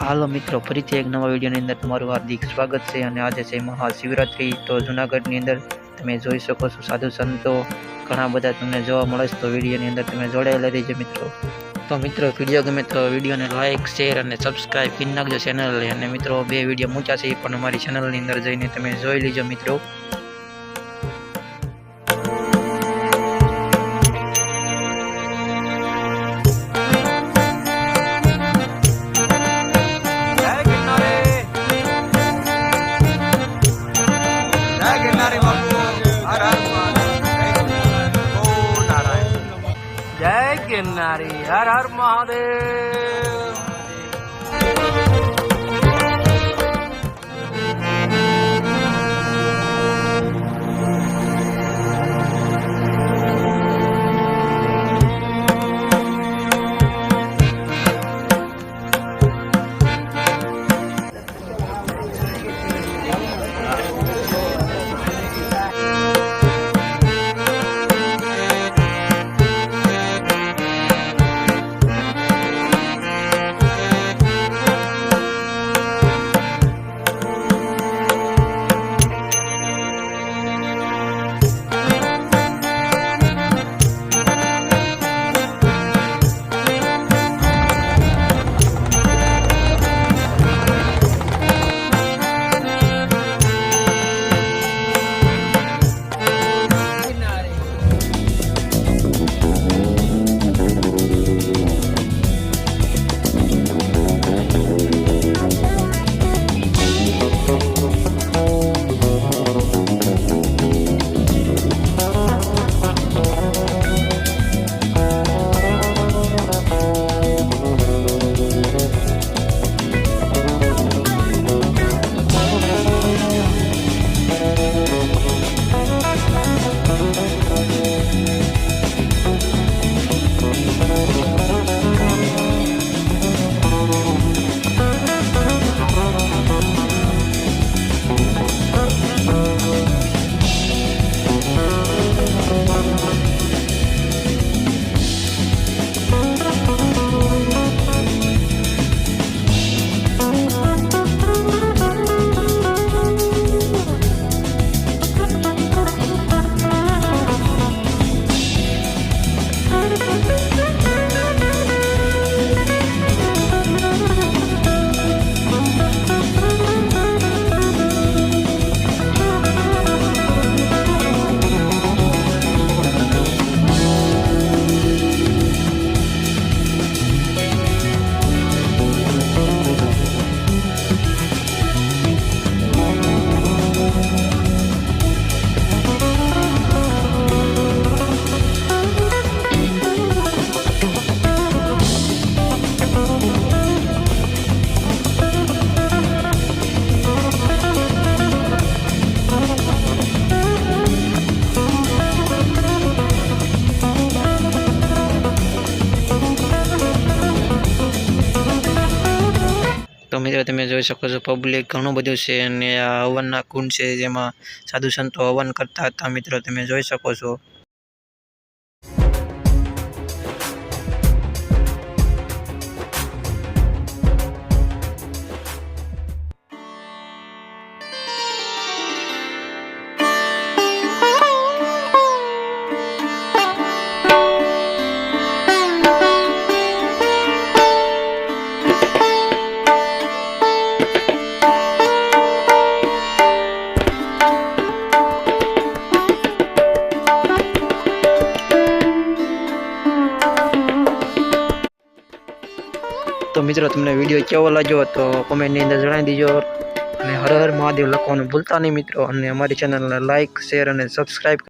હાલો મિત્રો, ફરીથી એક નવા વિડીયોની અંદર તમારું હાર્દિક સ્વાગત છે। અને આજે છે મહાશિવરાત્રિ। તો જૂનાગઢની અંદર તમે જોઈ શકો છો સાધુ સંતો ઘણા બધા તમને જોવા મળે છે। તો વિડીયોની અંદર તમે જોડાયેલા રહેજો મિત્રો। તો મિત્રો વિડીયો ગમે તો વિડીયોને લાઇક શેર અને સબસ્ક્રાઈબ કરી નાખજો ચેનલને। અને મિત્રો બે વિડીયો મૂક્યા છે એ પણ અમારી ચેનલની અંદર જઈને તમે જોઈ લેજો મિત્રો। जय गिरनारी हर हर महादेव। તો મિત્રો તમે જોઈ શકો છો પબ્લિક ઘણું બધું છે। અને આ હવનના કુંડ છે જેમાં સાધુ સંતો હવન કરતા હતા મિત્રો તમે જોઈ શકો છો। તો મિત્રો તમને વિડીયો કેવો લાગ્યો તો કોમેન્ટની અંદર જણાવી દીજો। અને હર હર મહાદેવ લખવાનું ભૂલતા નહીં મિત્રો। અને અમારી ચેનલને લાઇક શેર અને સબસ્ક્રાઈબ